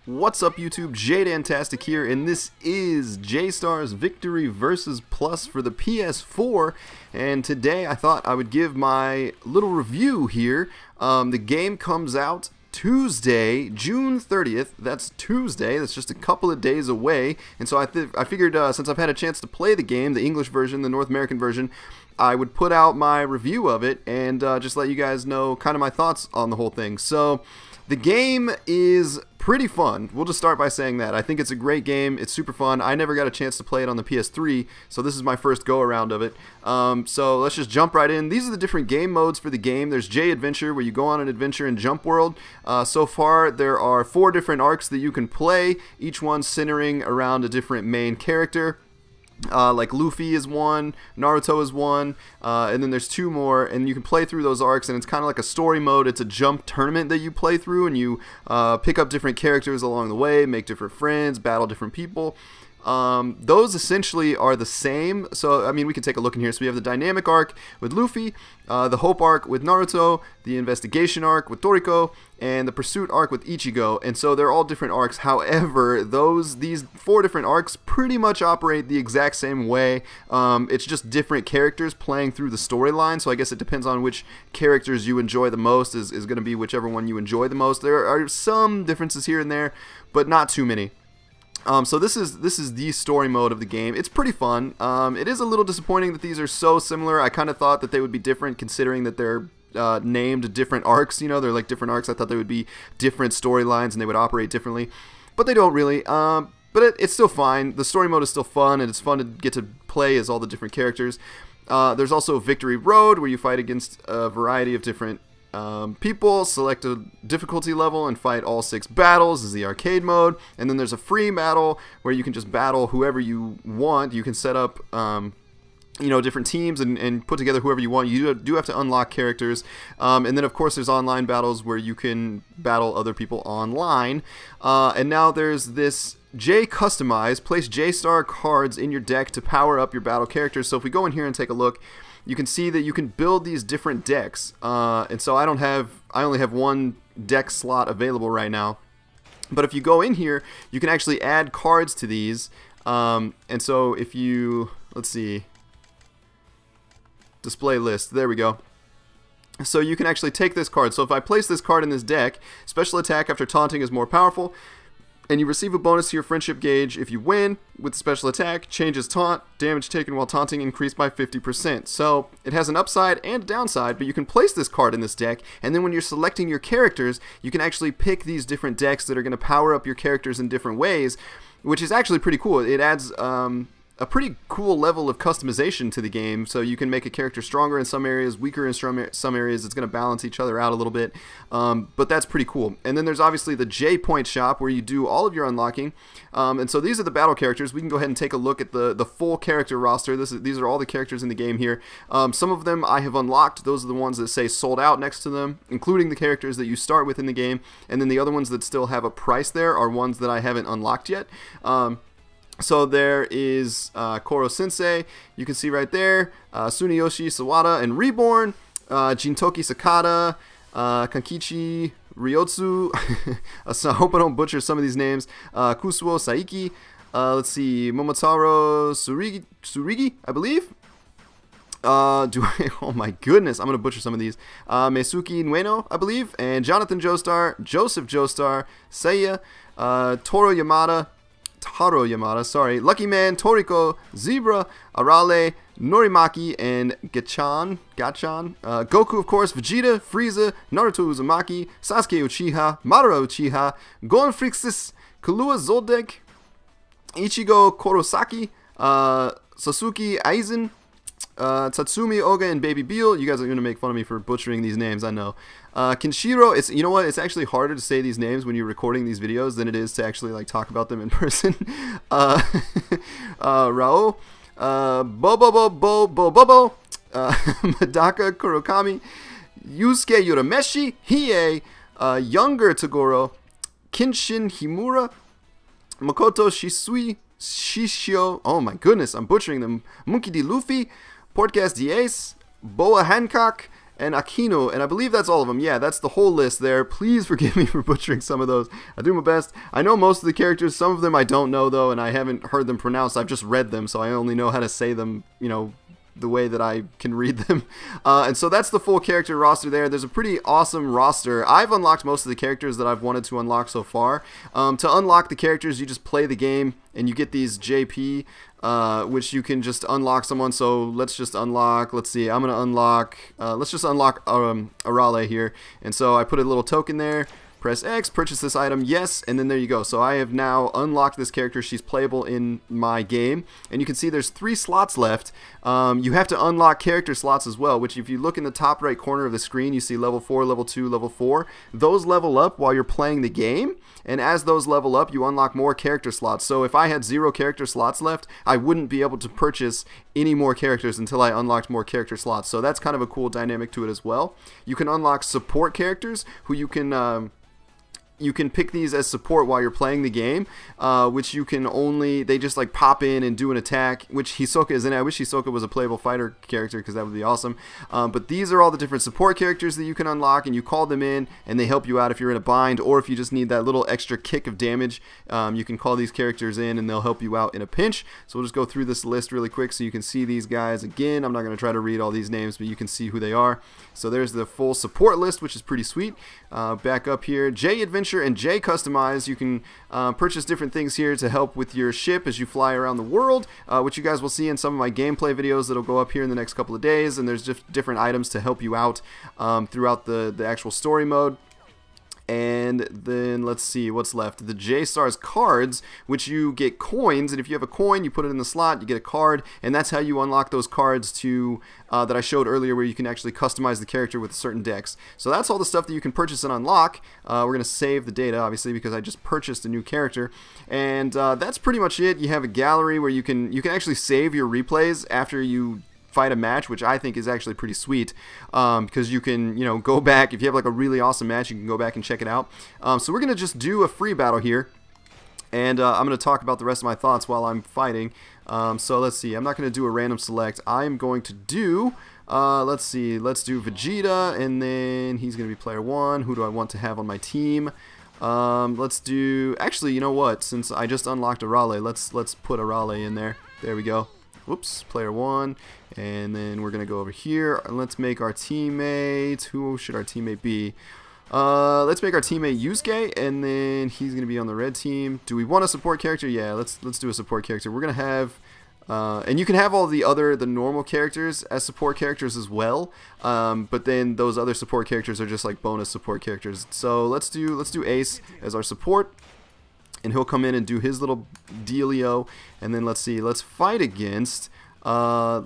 What's up YouTube, jDantastic here, and this is J-Star's Victory vs. Plus for the PS4, and today I thought I would give my little review here. The game comes out Tuesday, June 30th, that's Tuesday, that's just a couple of days away, and so I figured since I've had a chance to play the game, the English version, the North American version, I would put out my review of it and just let you guys know kind of my thoughts on the whole thing. So, the game is pretty fun. We'll just start by saying that. I think it's a great game. It's super fun. I never got a chance to play it on the PS3, so this is my first go-around of it. So let's just jump right in. These are the different game modes for the game. There's J Adventure, where you go on an adventure in Jump World. So far, there are 4 different arcs that you can play, each one centering around a different main character. Like Luffy is one, Naruto is one, and then there's 2 more, and you can play through those arcs, and it's kind of like a story mode. It's a jump tournament that you play through, and you pick up different characters along the way, make different friends, battle different people. Those essentially are the same, so I mean we can take a look in here. So we have the dynamic arc with Luffy, the hope arc with Naruto, the investigation arc with Toriko, and the pursuit arc with Ichigo, and so they're all different arcs. However, these 4 different arcs pretty much operate the exact same way. It's just different characters playing through the storyline, so I guess it depends on which characters you enjoy the most is going to be whichever one you enjoy the most. There are some differences here and there, but not too many. So this is the story mode of the game. It's pretty fun. It is a little disappointing that these are so similar. I kind of thought that they would be different, considering that they're named different arcs. You know, they're like different arcs. I thought they would be different storylines and they would operate differently, but they don't really. But it's still fine. The story mode is still fun, and it's fun to get to play as all the different characters. There's also Victory Road, where you fight against a variety of different people, select a difficulty level and fight all 6 battles is the arcade mode, and then there's a free battle where you can just battle whoever you want. You can set up you know, different teams and put together whoever you want. You do have to unlock characters, and then of course there's online battles where you can battle other people online, and now there's this J Customize. Place J-Star cards in your deck to power up your battle characters. So if we go in here and take a look, you can see that you can build these different decks, and so I only have 1 deck slot available right now. But if you go in here, you can actually add cards to these, and so if you, let's see, display list, there we go. So you can actually take this card. So if I place this card in this deck, special attack after taunting is more powerful, and you receive a bonus to your friendship gauge if you win with special attack. Changes taunt, damage taken while taunting increased by 50%. So it has an upside and a downside, but you can place this card in this deck, and then when you're selecting your characters, you can actually pick these different decks that are going to power up your characters in different ways, which is actually pretty cool. It adds a pretty cool level of customization to the game, so you can make a character stronger in some areas, weaker in some areas. It's going to balance each other out a little bit, but that's pretty cool. And then there's obviously the J Point shop, where you do all of your unlocking, and so these are the battle characters. We can go ahead and take a look at the full character roster. These are all the characters in the game here. Some of them I have unlocked. Those are the ones that say sold out next to them, including the characters that you start with in the game, and then the other ones that still have a price there are ones that I haven't unlocked yet. So there is Koro Sensei, you can see right there, Tsuneyoshi Sawada and Reborn, Jintoki Sakata, Kankichi Ryotsu, so I hope I don't butcher some of these names. Kusuo Saiki, let's see, Momotaro Surigi, I believe. Oh my goodness, I'm going to butcher some of these. Meisuki Nueno, I believe, and Jonathan Joestar, Joseph Joestar, Seiya, Taro Yamada, sorry, Lucky Man, Toriko, Zebra, Arale, Norimaki, and Gachan, Goku, of course, Vegeta, Frieza, Naruto Uzumaki, Sasuke Uchiha, Madara Uchiha, Gon Frixis, Kahlua Zoldek, Ichigo Kurosaki, Sasuke Aizen, Tatsumi Oga, and Baby Beal. You guys are going to make fun of me for butchering these names, I know. Kenshiro, you know what, it's actually harder to say these names when you're recording these videos than it is to actually like talk about them in person. Rao, Bobo, Madaka Kurokami, Yusuke Urameshi, Hiei, Younger Toguro, Kinshin Himura, Makoto Shishio, oh my goodness, I'm butchering them, Monkey D. Luffy, Portgas Diaz, Boa Hancock, and Aquino, and I believe that's all of them. Yeah, that's the whole list there. Please forgive me for butchering some of those. I do my best. I know most of the characters. Some of them I don't know, though, and I haven't heard them pronounced. I've just read them, so I only know how to say them, you know, the way that I can read them. And so that's the full character roster there. There's a pretty awesome roster. I've unlocked most of the characters that I've wanted to unlock so far. To unlock the characters, you just play the game, and you get these JP, which you can just unlock someone. So let's just unlock, let's see, I'm going to unlock, let's just unlock Arale here. And so I put a little token there. Press X, purchase this item, yes, and then there you go. So I have now unlocked this character. She's playable in my game, and you can see there's 3 slots left. You have to unlock character slots as well, which if you look in the top right corner of the screen, you see level 4, level 2, level 4. Those level up while you're playing the game, and as those level up, you unlock more character slots. So if I had 0 character slots left, I wouldn't be able to purchase any more characters until I unlocked more character slots. So that's kind of a cool dynamic to it as well. You can unlock support characters who you can pick these as support while you're playing the game, which you can only, they just like pop in and do an attack, which Hisoka is in. I wish Hisoka was a playable fighter character because that would be awesome. But these are all the different support characters that you can unlock, and you call them in and they help you out if you're in a bind, or if you just need that little extra kick of damage, you can call these characters in and they'll help you out in a pinch. So we'll just go through this list really quick so you can see these guys again. I'm not going to try to read all these names, but you can see who they are. So there's the full support list, which is pretty sweet. Back up here, J Adventure and J Customize. You can purchase different things here to help with your ship as you fly around the world, which you guys will see in some of my gameplay videos that'll go up here in the next couple of days. And there's just different items to help you out throughout the actual story mode. And then let's see what's left. The J-Stars cards, which you get coins, and if you have a coin, you put it in the slot, you get a card, and that's how you unlock those cards to that I showed earlier, where you can actually customize the character with certain decks. So that's all the stuff that you can purchase and unlock. We're going to save the data, obviously, because I just purchased a new character, and that's pretty much it. You have a gallery where you can actually save your replays after you fight a match, which I think is actually pretty sweet, because you can, you know, go back if you have like a really awesome match, you can go back and check it out. So we're gonna just do a free battle here, and I'm gonna talk about the rest of my thoughts while I'm fighting. So let's see, I'm not gonna do a random select. I'm going to do let's see, let's do Vegeta, and then he's gonna be player 1. Who do I want to have on my team? Let's do, actually, you know what, since I just unlocked Arale, let's put Arale in there. There we go. Whoops, player 1, and then we're gonna go over here and let's make our teammate. Who should our teammate be? Let's make our teammate Yusuke, and then he's gonna be on the red team. Do we want a support character? Yeah, let's do a support character. We're gonna have, and you can have all the normal characters as support characters as well. But then those other support characters are just like bonus support characters. So let's do Ace as our support. And he'll come in and do his little dealio, and then let's see. Let's fight against Naruto,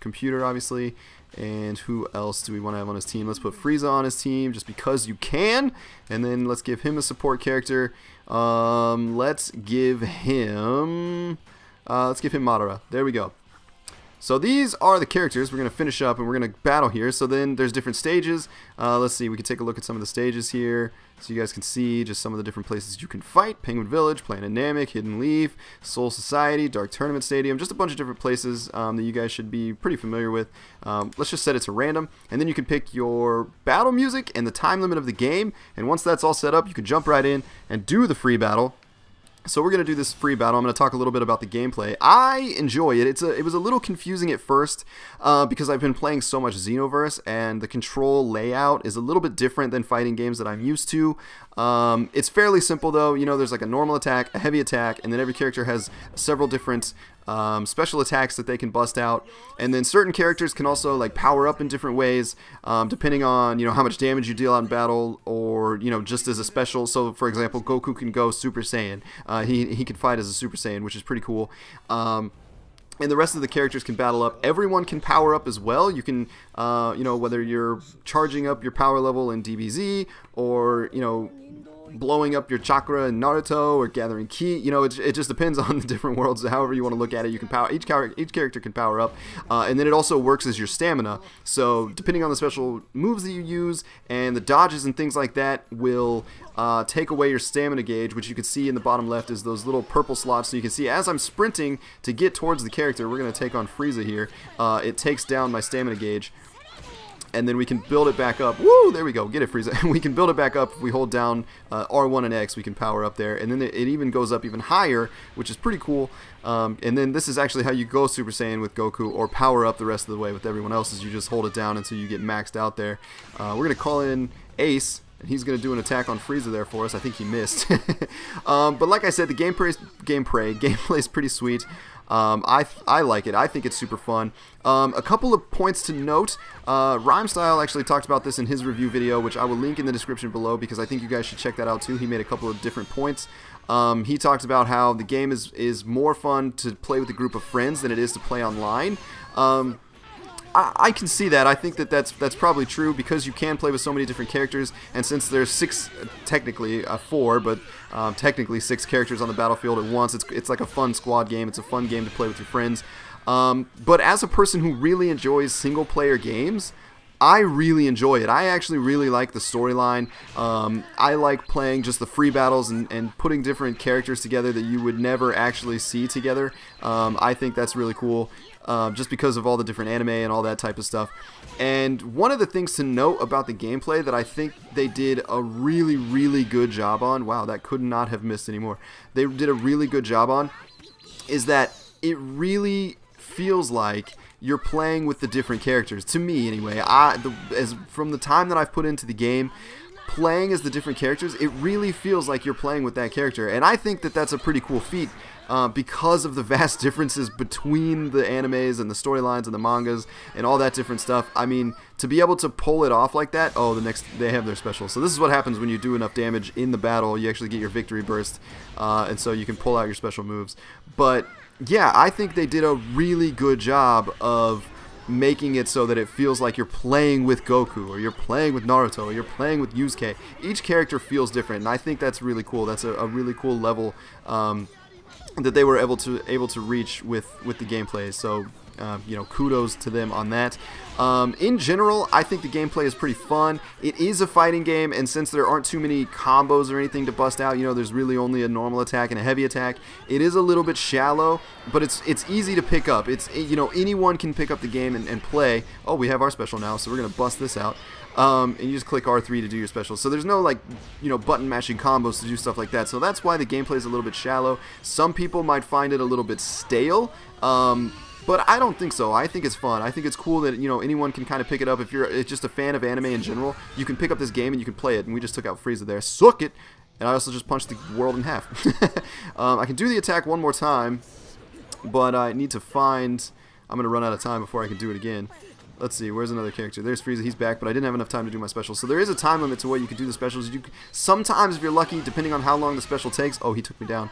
computer obviously, and who else do we want to have on his team? Let's put Frieza on his team just because you can, and then let's give him a support character. Let's give him Madara. There we go. So these are the characters. We're going to finish up and we're going to battle here. So then there's different stages. Let's see, we can take a look at some of the stages here so you guys can see just some of the different places you can fight. Penguin Village, Planet Namek, Hidden Leaf, Soul Society, Dark Tournament Stadium, just a bunch of different places that you guys should be pretty familiar with. Let's just set it to random, and then you can pick your battle music and the time limit of the game, and once that's all set up, you can jump right in and do the free battle. So we're going to do this free battle. I'm going to talk a little bit about the gameplay. I enjoy it. It was a little confusing at first because I've been playing so much Xenoverse, and the control layout is a little bit different than fighting games that I'm used to. It's fairly simple though. You know, there's like a normal attack, a heavy attack, and then every character has several different special attacks that they can bust out, and then certain characters can also like power up in different ways depending on, you know, how much damage you deal out in battle, or, you know, just as a special. So for example, Goku can go Super Saiyan. He can fight as a Super Saiyan, which is pretty cool. And the rest of the characters can battle up. Everyone can power up as well. You can, you know, whether you're charging up your power level in DBZ, or, you know, blowing up your chakra in Naruto, or gathering ki, you know, it just depends on the different worlds. However you want to look at it, you can power, each character can power up, and then it also works as your stamina. So depending on the special moves that you use and the dodges and things like that will take away your stamina gauge, which you can see in the bottom left is those little purple slots. So you can see as I'm sprinting to get towards the character, we're going to take on Frieza here, it takes down my stamina gauge. And then we can build it back up. Woo! There we go. Get it, Frieza. We can build it back up if we hold down R1 and X. We can power up there. And then it even goes up even higher, which is pretty cool. And then this is actually how you go Super Saiyan with Goku, or power up the rest of the way with everyone else, is you just hold it down until you get maxed out there. We're going to call in Ace, and he's going to do an attack on Frieza there for us. I think he missed. But like I said, the gameplay is pretty sweet. I like it. I think it's super fun. A couple of points to note. Rhymestyle actually talked about this in his review video, which I will link in the description below because I think you guys should check that out too. He made a couple of different points. He talked about how the game is more fun to play with a group of friends than it is to play online. I can see that. I think that's probably true because you can play with so many different characters, and since there's technically 4, but technically 6 characters on the battlefield at once, it's like a fun squad game. It's a fun game to play with your friends. But as a person who really enjoys single-player games, I really enjoy it. I actually really like the storyline. I like playing just the free battles and putting different characters together that you would never actually see together. I think that's really cool. Just because of all the different anime and all that type of stuff. And one of the things to note about the gameplay that I think they did a really, really good job on, wow, that could not have missed anymore, they did a really good job on, is that it really feels like you're playing with the different characters. To me, anyway, from the time that I've put into the game, playing as the different characters, it really feels like you're playing with that character. And I think that that's a pretty cool feat. Because of the vast differences between the animes and the storylines and the mangas and all that different stuff. I mean, to be able to pull it off like that, oh, they have their special. So this is what happens when you do enough damage in the battle. You actually get your victory burst, and so you can pull out your special moves. But yeah, I think they did a really good job of making it so that it feels like you're playing with Goku, or you're playing with Naruto, or you're playing with Yusuke. Each character feels different, and I think that's really cool. That's a really cool level that they were able to reach with the gameplay. So you know, kudos to them on that. In general, I think the gameplay is pretty fun. It is a fighting game, and since there aren't too many combos or anything to bust out, you know, there's really only a normal attack and a heavy attack. It is a little bit shallow, but it's easy to pick up. You know, anyone can pick up the game and play. Oh, we have our special now, so we're gonna bust this out. And you just click R3 to do your special. So there's no, like, you know, button mashing combos to do stuff like that. So that's why the gameplay is a little bit shallow. Some people might find it a little bit stale, but I don't think so. I think it's fun. I think it's cool that, you know, anyone can kind of pick it up. If you're just a fan of anime in general, you can pick up this game and you can play it. And we just took out Frieza there. Suck it! And I also just punched the world in half. I can do the attack one more time, but I need to find... I'm going to run out of time before I can do it again. Let's see, where's another character? There's Frieza, he's back, but I didn't have enough time to do my special. So there is a time limit to what you can do the specials. Sometimes, if you're lucky, depending on how long the special takes... Oh, he took me down.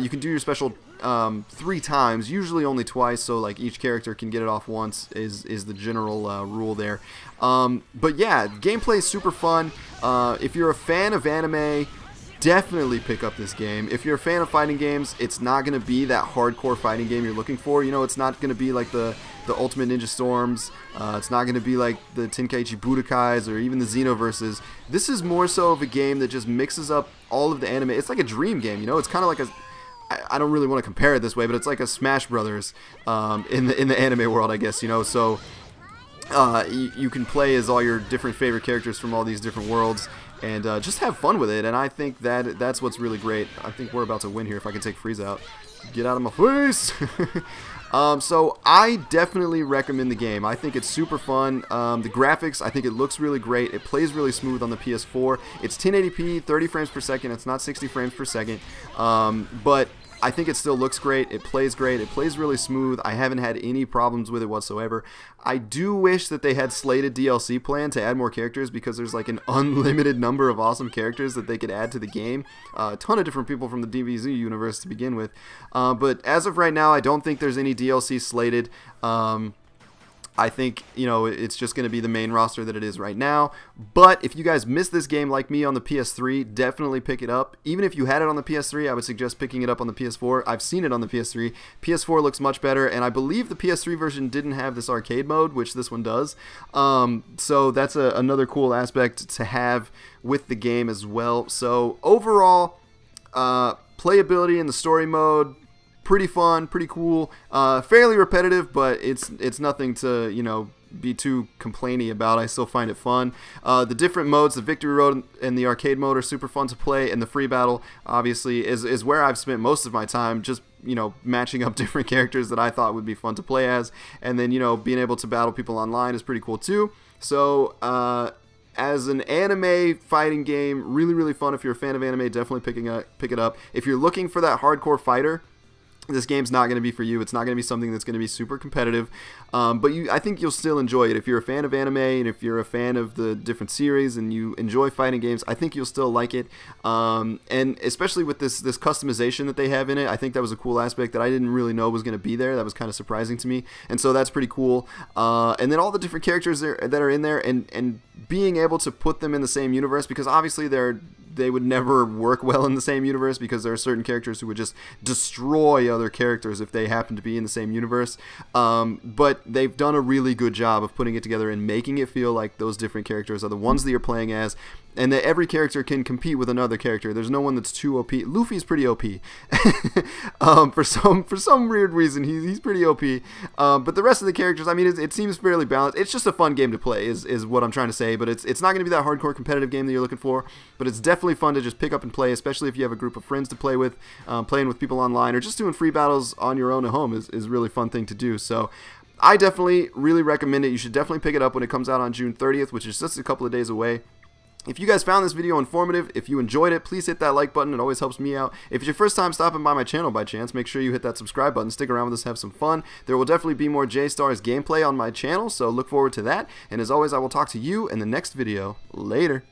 You can do your special 3 times, usually only twice, so like each character can get it off once is the general rule there. But yeah, gameplay is super fun. If you're a fan of anime, definitely pick up this game. If you're a fan of fighting games, it's not going to be that hardcore fighting game you're looking for. You know, it's not going to be like the Ultimate Ninja Storms. It's not going to be like the Tenkaichi Budokais or even the Xenoverses. This is more so of a game that just mixes up all of the anime. It's like a dream game, you know? It's kind of like a... I don't really want to compare it this way, but it's like a Smash Brothers in the anime world, I guess, you know? So you can play as all your different favorite characters from all these different worlds and just have fun with it, and I think that's what's really great. I think we're about to win here if I can take Freeze out. Get out of my face! So I definitely recommend the game. I think it's super fun. The graphics, I think it looks really great. It plays really smooth on the PS4. It's 1080p, 30 frames per second. It's not 60 frames per second. But I think it still looks great. It plays great. It plays really smooth. I haven't had any problems with it whatsoever. I do wish that they had slated DLC plan to add more characters, because there's like an unlimited number of awesome characters that they could add to the game. A ton of different people from the DBZ universe to begin with. But as of right now, I don't think there's any DLC slated. I think, you know, it's just going to be the main roster that it is right now. But if you guys missed this game like me on the PS3, definitely pick it up. Even if you had it on the PS3, I would suggest picking it up on the PS4. I've seen it on the PS3. PS4 looks much better, and I believe the PS3 version didn't have this arcade mode, which this one does. So that's another cool aspect to have with the game as well. So overall, playability in the story mode, pretty fun, pretty cool, fairly repetitive, but it's nothing to, you know, be too complainy about. I still find it fun. The different modes, the victory road and the arcade mode, are super fun to play, and the free battle obviously is where I've spent most of my time, just, you know, matching up different characters that I thought would be fun to play as, and then, you know, being able to battle people online is pretty cool too. So as an anime fighting game, really fun. If you're a fan of anime, definitely pick it up. If you're looking for that hardcore fighter, this game's not going to be for you. It's not going to be something that's going to be super competitive, but I think you'll still enjoy it. If you're a fan of anime and if you're a fan of the different series and you enjoy fighting games, I think you'll still like it. And especially with this customization that they have in it, I think that was a cool aspect that I didn't really know was going to be there. That was kind of surprising to me, and so that's pretty cool. And then all the different characters that are in there, and being able to put them in the same universe, because obviously they would never work well in the same universe, because there are certain characters who would just destroy other characters if they happen to be in the same universe. But they've done a really good job of putting it together and making it feel like those different characters are the ones that you're playing as, and that every character can compete with another character. There's no one that's too OP. Luffy's pretty OP. For some weird reason, he's pretty OP. But the rest of the characters, I mean, it seems fairly balanced. It's just a fun game to play, is what I'm trying to say. But it's not going to be that hardcore competitive game that you're looking for. But it's definitely fun to just pick up and play, especially if you have a group of friends to play with. Playing with people online, or just doing free battles on your own at home is a really fun thing to do. So I definitely really recommend it. You should definitely pick it up when it comes out on June 30th, which is just a couple of days away. If you guys found this video informative, if you enjoyed it, please hit that like button. It always helps me out. If it's your first time stopping by my channel by chance, make sure you hit that subscribe button. Stick around with us, have some fun. There will definitely be more J-Stars gameplay on my channel, so look forward to that. And as always, I will talk to you in the next video. Later.